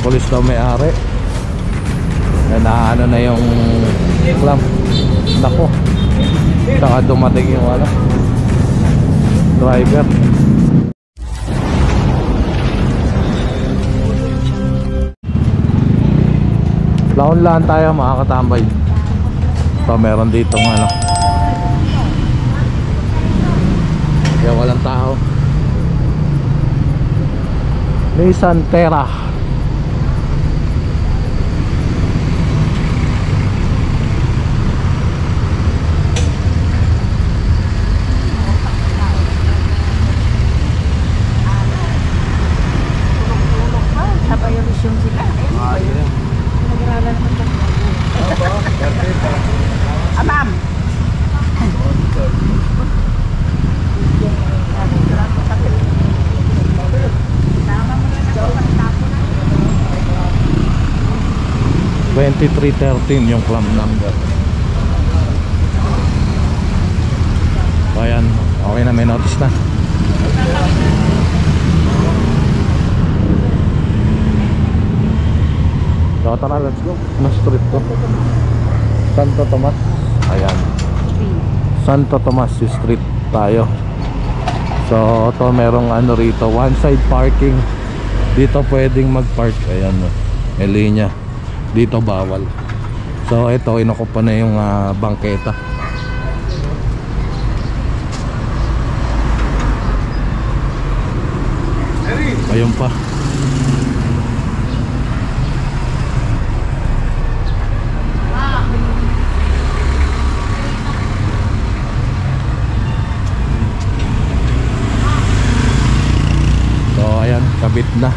Pulis daw may-ari. Na ano na yung clamp. Nako. Saka dumating yung ano, driver. Laon-laan tayo mga katambay. So meron dito ng ano, kaya walang tao. Nissan Terra. Ma'am. 2313 yung clamp number. So ayan, okay na, may notice na. So tara, let's go. Ano street to? Santo Tomas. Ayan, Santo Tomas Street tayo. So to merong ano rito, one side parking. Dito pwedeng mag-park. Ayan, may linya. Dito bawal. So ito, inukupa na yung bangketa. Ayun pa. So ayan, kabit na.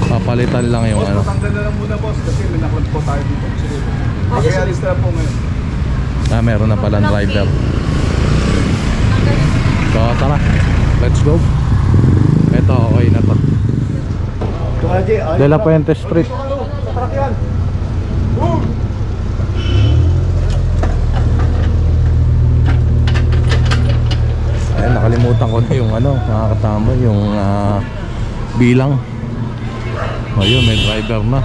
Papalitan lang yung ano. Tanggal na lang muna boss kasi may naklog po tayo dito. Kaya alis na po ngayon. Meron na palang driver. So tara, let's go. Ito, okay na to. De La Puente Street. Ayan, nakalimutan ko na yung ano, mga katama, yung bilang. Ayun, may driver na.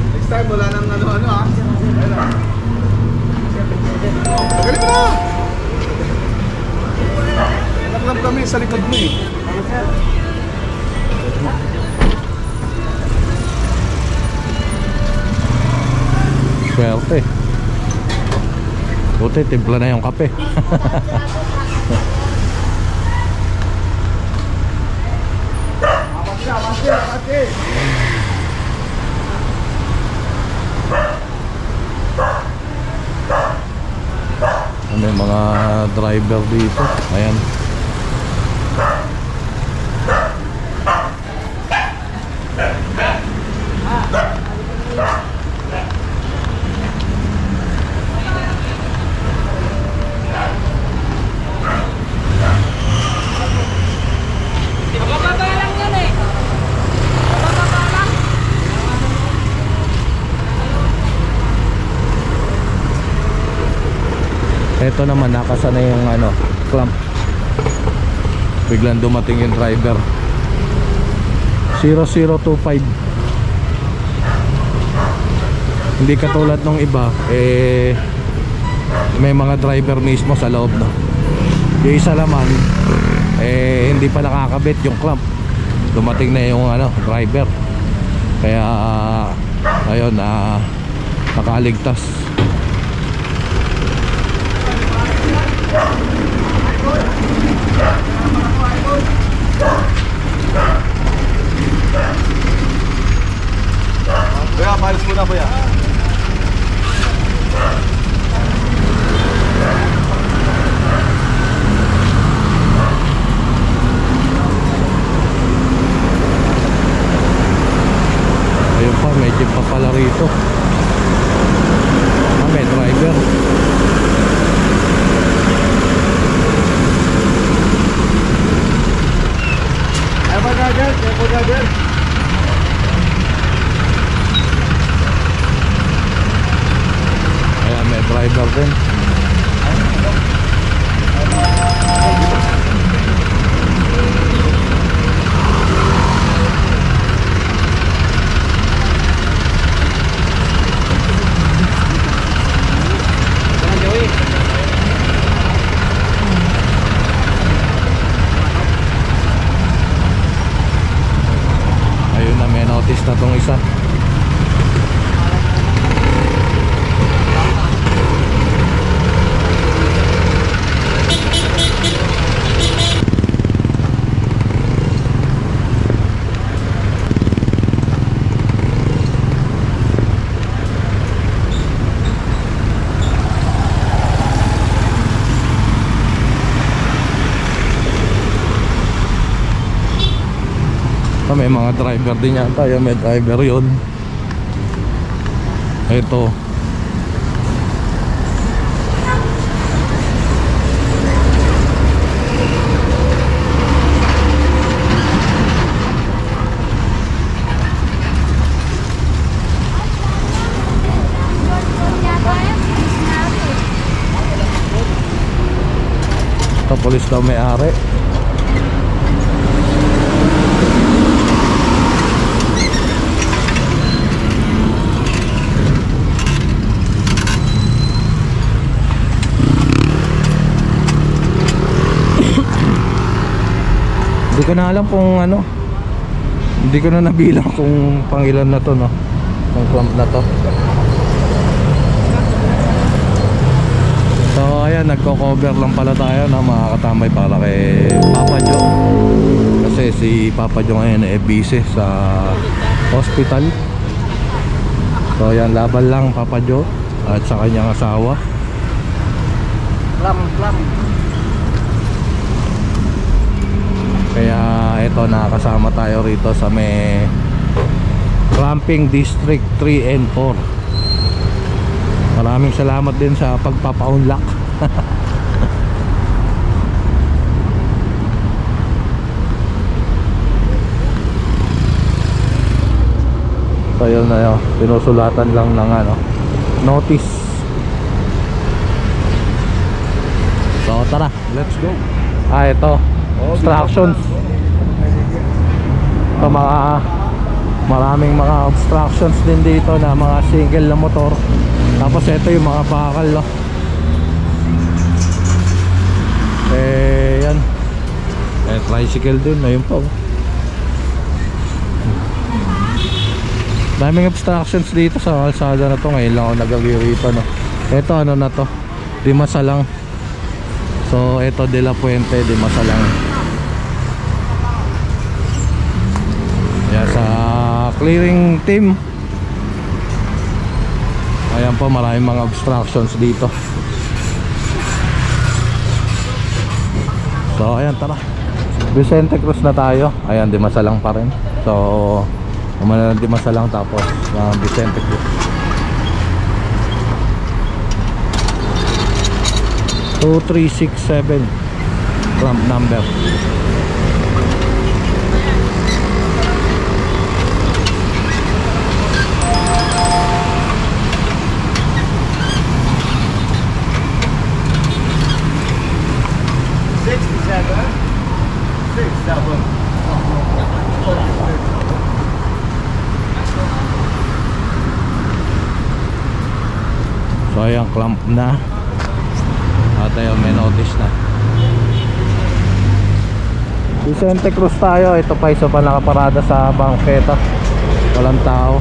Next time wala nang ano-ano ha. Galing mo na! Naklap kami sa likod mo eh. Swerte. Buti, timpla na yung kape. May mga driver dito. Ayan. Ito naman, nakasa na yung ano, clamp. Biglang dumating yung driver. 0025. Hindi katulad nung iba, may mga driver mismo sa loob, no. Yung isa naman, hindi pa nakakabit yung clamp. Dumating na yung ano, driver. Kaya ayun, nakaligtas. Kuya, palis muna kuya. Ayun pa, may jeep pa pala rito. May driver. Garden. Ayun na, may notice na tong isa. So, may mga driver din yata. Yung may driver yun. Ito. Ito, polis daw may-ari. Hindi ko na alam kung ano, hindi ko na nabilang kung pangilan na to, no, kung clamp na to. So ayan, nagko-cover lang pala tayo na mga katambay para kay Papa Joe. Kasi si Papa Joe ngayon ay busy sa hospital. So ayan, laban lang Papa Joe at sa kanyang asawa. Kaya ito, nakakasama tayo rito sa may Clamping District 3 and 4. Maraming salamat din sa pagpapa-unlock. So yun na yun, pinusulatan lang ng ano, notice. So tara, let's go. Ito, obstructions. Ito, maraming mga obstructions din dito na mga single na motor. Tapos ito yung mga bakal, no? Yan. Tricycle din, ayun po. Daming obstructions dito sa kalsada na to. Ngayon lang ako nagagirito, no? Ito, ano na to? Dimasalang. So ito, De La Puente, Dimasalang. Yan, sa clearing team. Ayan po, maraming mga obstructions dito. So ayan, tara. Vicente Cruz na tayo. Ayan, Dimasalang pa rin. So umana ng Dimasalang, tapos Vicente Cruz. 2367 clamp number. So ayan, clamp na. At ayun, may notice na. Vicente Cruz tayo. Ito pa, isa pa nakaparada sa bangketa. Walang tao.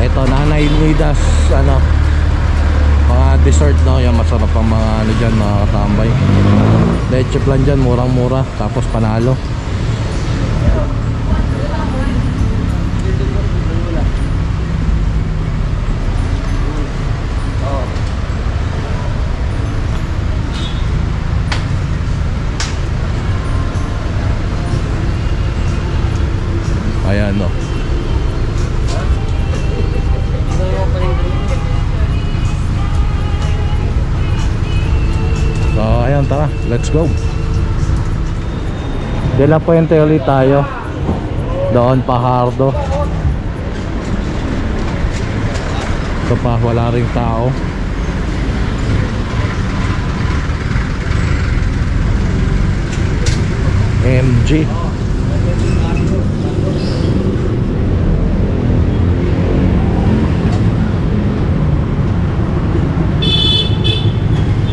Ito, Nanay Luidas, ano, mga dessert, no? Yan, masarap ang mga ano dyan, mga katambay. Leche plan dyan, murang mura. Tapos panalo. Ayan, no. let's go. De La Puente ulit tayo. Doon Fajardo. Ito pa, wala ring tao. MG.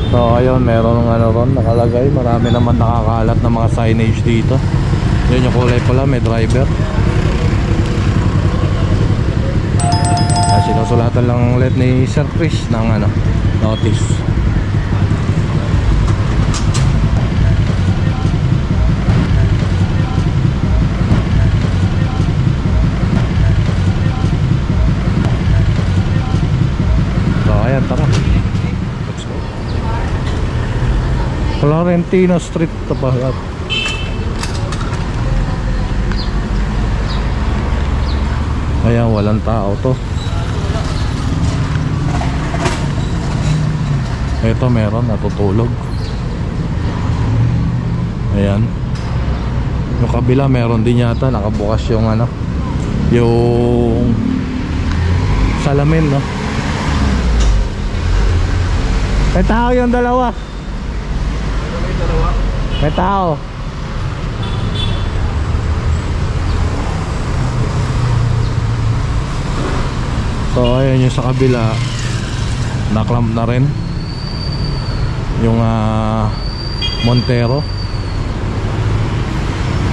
So ayun, meron ng ano ron nakalagay. Marami naman nakakalat na mga signage dito. Yun yung kulay pula, may driver. Sinusulatan lang ulit ni Sir Chris ng ano, notice. So ayan, tara. Let's go. Florentino Street to pa. Ayan, walang tao to. Ito meron, natutulog. Ayan. Yung kabila meron din yata, nakabukas yung ano, yung salamin, no? May tao yung dalawa. May tao. So ayun yung sa kabila, naklamp na rin yung Montero,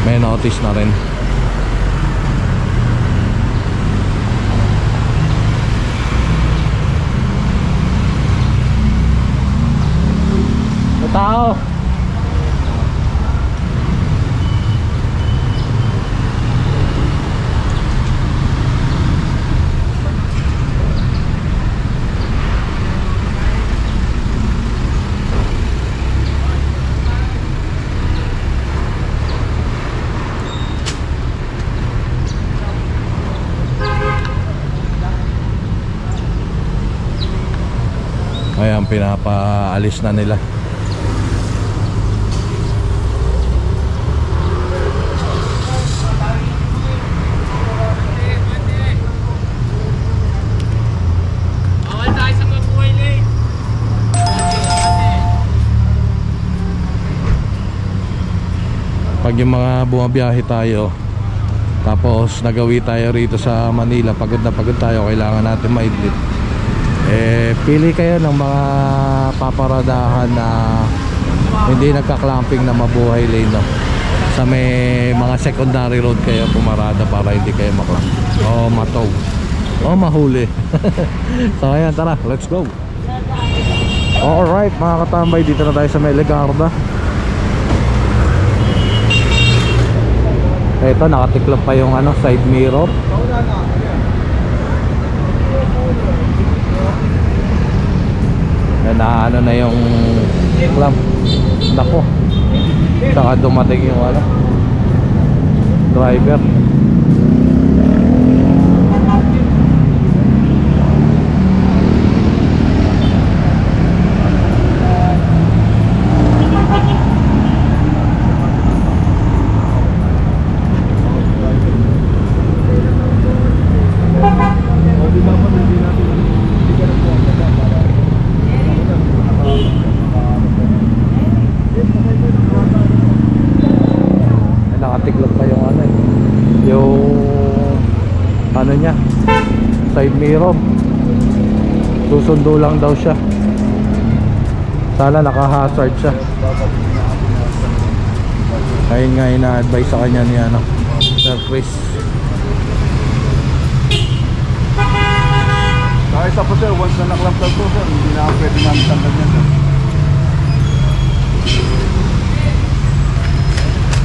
may notice na rin. May tao. Ayan, pinapaalis na nila. Bawal tayo sa mabuhay lane. Pag yung mga bumabiyahe tayo, tapos nagawi tayo rito sa Manila, pagod na pagod tayo, kailangan natin maidlit. Pili kayo ng mga paparadahan na hindi nagka-clamping na mabuhay lane, no? Sa may mga secondary road kayo pumarada para hindi kayo maklamp o matow o mahuli. So ayan, tara, let's go. Alright mga katambay, dito na tayo sa may Legarda. Ito, nakatiklop pa yung ano, side mirror. Na ano na yung clamp. Nako, saka dumating yung ano, driver. Nakatiklop pa yung ano, yung ano niya, side mirror. Susundo lang daw siya. Sana naka-hazard siya. Ayun nga, ina-advise sa kanya ni ano, Sir Chris. Kahit sa po sir, once na naklamp lang po sir, hindi na pwede namin tanggal niya sir.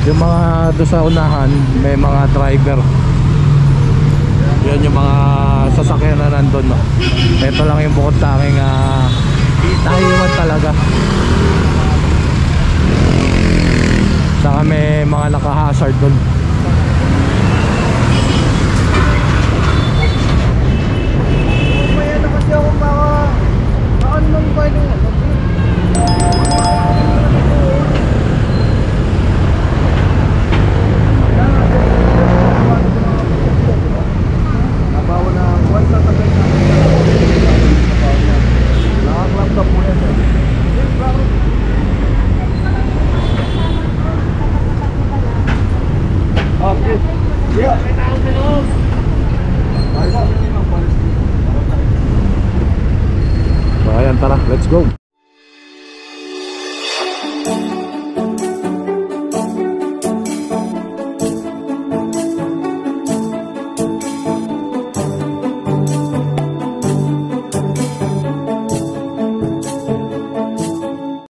Yung mga doon sa unahan, may mga driver. Yan yung mga sasakyan na nandun, no? Ito lang yung bukod tanging tahiwan talaga. Saka may mga naka-hazard doon. May ano kasi ako ano nang ba nung Yeah. May tao sa loob. Tayo po, may mga palis dito. So ayan, tara, let's go.